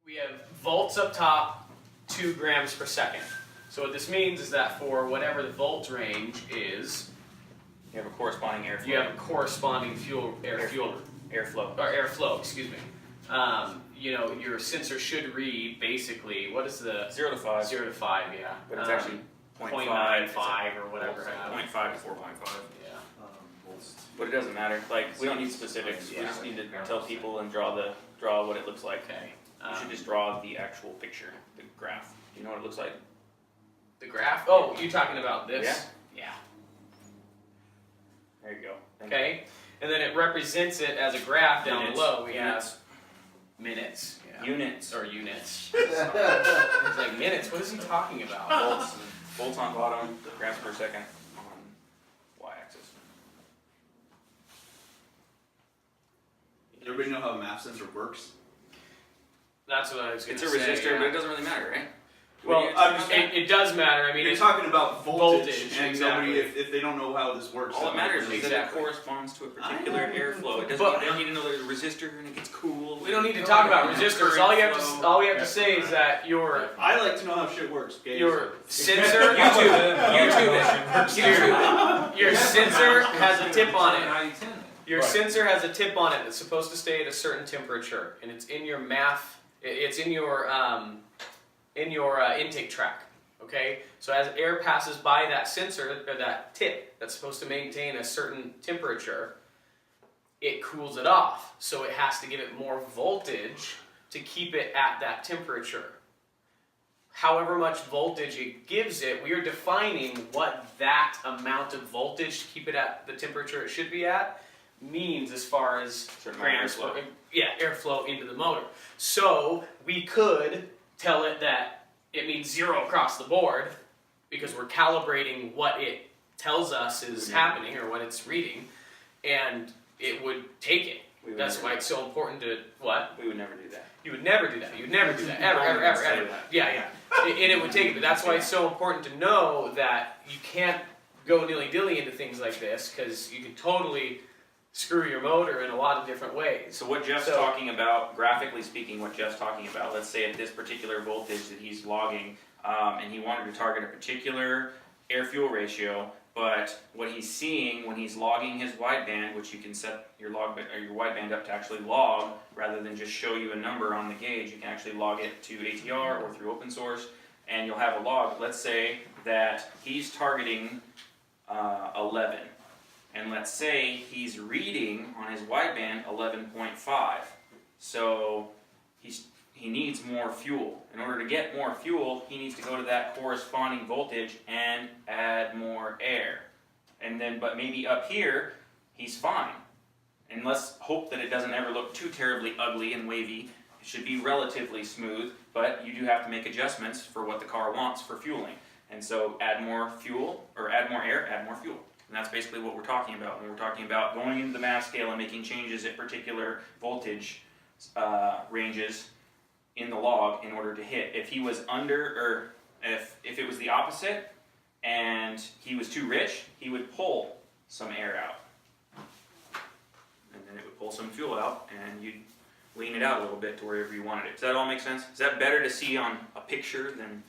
We have volts up top, 2 grams per second. So what this means is that for whatever the volt range is, you have a corresponding airflow. you have a corresponding airflow, excuse me. You know, your sensor should read basically, what is the 0 to 5. 0 to 5, yeah. But it's actually 0.95 or whatever. 0.5 to 4.5. Yeah. But it doesn't matter. Like, we don't need specifics. We just need to tell people and draw what it looks like. Okay. You should just draw the actual picture, the graph. Do you know what it looks like? The graph? Oh, you talking about this? Yeah. There you go. Okay. And then it represents it as a graph down Minutes. below. We Units. have minutes. Yeah. Units. Or units. It's like minutes. What is he talking about? Volts on bottom, grams per second on y-axis. Everybody know how a MAP sensor works? That's what I was going It's to a say. resistor, yeah. but it doesn't really matter, right? Well, it does matter. I mean, You're it's talking about voltage, and exactly. nobody, if they don't know how this works, All that matters is that it Exactly. corresponds to a particular airflow. It doesn't. But- They don't need to know there's a resistor and it gets cool. we don't need to talk about resistors. All we have to say is that your I like to know how shit works. Okay? sensor, your sensor has a tip on it. Your sensor has a tip on it that's supposed to stay at a certain temperature, and it's in your it's in your intake track. Okay, so as air passes by that sensor or that tip that's supposed to maintain a certain temperature, it cools it off. So it has to give it more voltage to keep it at that temperature. However much voltage it gives it, we are defining what that amount of voltage to keep it at the temperature it should be at means as far as grams per, airflow into the motor. So we could tell it that it means 0 across the board because we're calibrating what it tells us is happening or what it's reading, and it would take it. That's why it's so important to what? We would never do that. You would never do that. You would never do that. Ever. Yeah. And it would take it. But that's why it's so important to know that you can't go nilly-dilly into things like this because you can totally screw your motor in a lot of different ways. So what Jeff's talking about, graphically speaking, what Jeff's talking about, let's say at this particular voltage that he's logging, and he wanted to target a particular air-fuel ratio, but what he's seeing when he's logging his wideband, which you can set your your wideband up to actually log, rather than just show you a number on the gauge, you can actually log it to ATR or through open source, and you'll have a log. Let's say that he's targeting 11. And let's say he's reading on his wideband 11.5. So he needs more fuel. In order to get more fuel, he needs to go to that corresponding voltage and add more air. And then, but maybe up here, he's fine. And let's hope that it doesn't ever look too terribly ugly and wavy. It should be relatively smooth, but you do have to make adjustments for what the car wants for fueling. And so add more fuel, or add more air, add more fuel. And that's basically what we're talking about when we're talking about going into the mass scale and making changes at particular voltage ranges in the log in order to hit. If he was under, or if it was the opposite and he was too rich, he would pull some air out. And then it would pull some fuel out and you'd lean it out a little bit to wherever you wanted it. Does that all make sense? Is that better to see on a picture than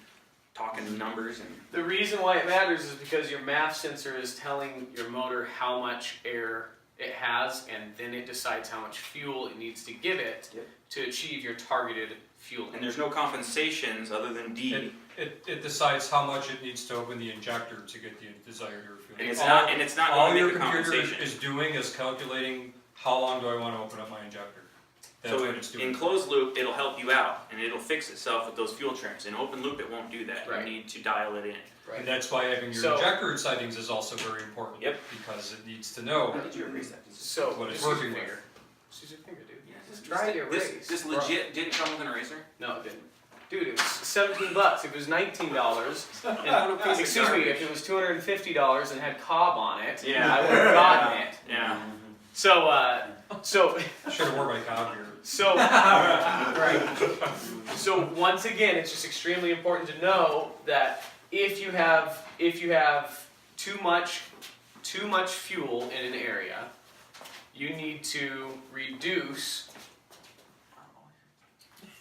talking numbers? And The reason why it matters is because your MAF sensor is telling your motor how much air it has, and then it decides how much fuel it needs to give it to achieve your targeted fueling. And there's no compensations other than D. It decides how much it needs to open the injector to get the desired air fuel. And it's not all going to your make a computer compensation. is doing is calculating how long do I want to open up my injector. That's So what it's doing. in closed loop, it'll help you out, and it'll fix itself with those fuel trims. In open loop, it won't do that. Right. You need to dial it in. Right. And that's why having your So- injector settings is also very important. Yep. Because it needs to know How did you erase that? So what it's just use working your with. finger. Just use your finger, dude. Yeah, Just try to erase. This legit didn't come with an eraser? No, it didn't. Dude, it was $17. If it was $19, Piece of excuse me, garbage. if it was $250 and had Cobb on it, Yeah. I would have gotten it. Yeah. So Should have worn my cob here. So, right. So once again, it's just extremely important to know that if you have too much fuel in an area, you need to reduce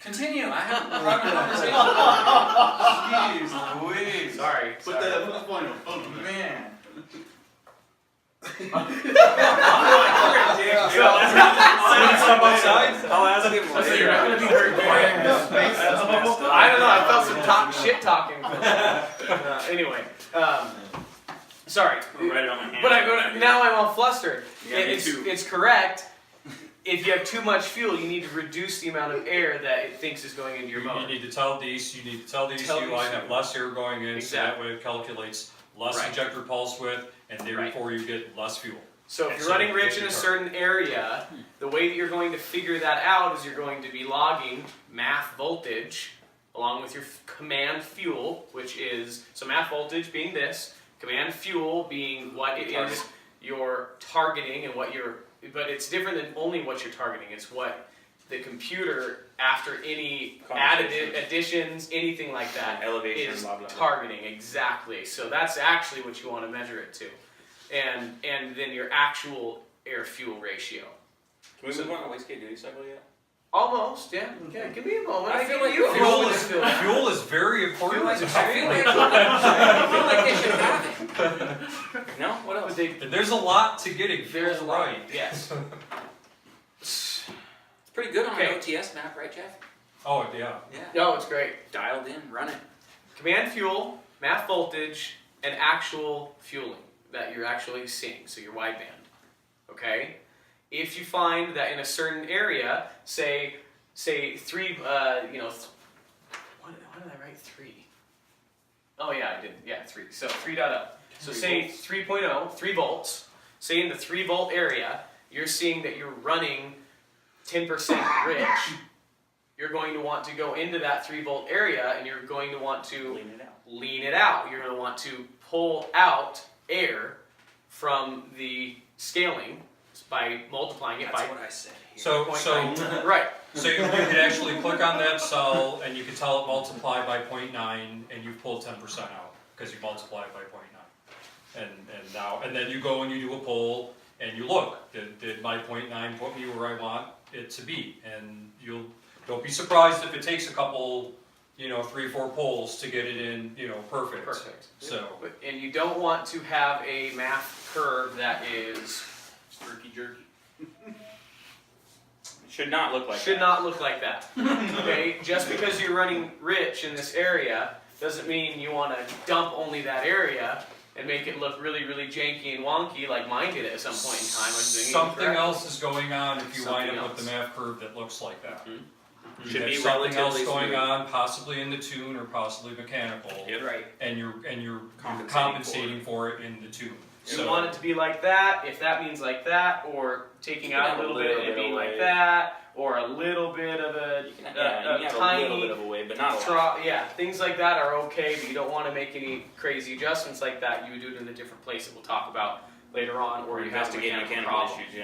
Continue. I have a private conversation. Jeez Louise. Sorry. Put the phone on. Man. I'll ask him So you're not gonna be very quiet. I don't know. I felt some shit talking. Anyway, sorry. Write it on my hand. But now I'm all flustered. Yeah, me it's, too. it's correct. If you have too much fuel, you need to reduce the amount of air that it thinks is going into your You motor. need to tell the Tell ECU line ECU. have less air going in, so that Exactly. way it calculates less Right. injector pulse width, and therefore you get less fuel. So if And you're so running you rich get in a your certain area, the way that you're going to figure that out is you're going to be logging math voltage along with your command fuel, which is, so math voltage being this, command fuel being what it Target. is you're targeting and what you're, but it's different than only what you're targeting, it's what the computer, after any added Conversations. additions, anything like that, Elevation, is blah, blah, blah. targeting, exactly. So that's actually what you want to measure it to. And then your actual air-fuel ratio. Can we move on to wastegate duty cycle yet? Almost, yeah. Yeah, give me a moment. I feel give like you a fuel moment is- to feel that. Fuel is very important. I feel like they should have it. No? What But else? they, And there's a lot to getting there's a fuel lot. right. Yes. It's pretty good on Okay. an OTS map, right, Jeff? Oh, yeah. Yeah. No, it's great. Dialed in, run it. Command fuel, math voltage, and actual fueling that you're actually seeing. So your wideband. Okay? If you find that in a certain area, say 3, why did I write 3? Oh yeah, I did. Yeah, 3. So 3.0. So say 3.0, 3 volts. Say in the 3 volt area, you're seeing that you're running 10% rich. You're going to want to go into that 3 volt area and you're going to want to Lean it out. lean it out. You're going to want to pull out air from the scaling by multiplying it by what I said here. So 0.9. Right. So you could actually click on that cell and you can tell it multiply by 0.9 and you've pulled 10% out because you multiply it by 0.9. And then you go and you do a poll and you look, did my 0.9 put me where I want it to be? And don't be surprised if it takes a couple, 3 or 4 polls to get it in, perfect. Perfect. So, And you don't want to have a math curve that is Jerky jerky. Should not look like should that. not look like that. Okay? Just because you're running rich in this area doesn't mean you want to dump only that area and make it look really, really janky and wonky like mine did at some point in time. I was doing it something incorrectly. else is going on if you wind Something up with the else. math curve that looks like that. Mhm. You Should have be something else relatively going smooth. on, possibly in the tune or possibly mechanical, Yep. Right. and you're Compensating compensating for it in the tune. You want it to be like that, if that means like that, or taking out a little bit and it being like that, or a little bit of a, You can, you can have a tiny little bit of a wave, but not a lot. yeah, things like that are okay, but you don't want to make any crazy adjustments like that. You would do it in a different place that we'll talk about later on, or Or you have a investigating mechanical mechanical problem. issues, yeah.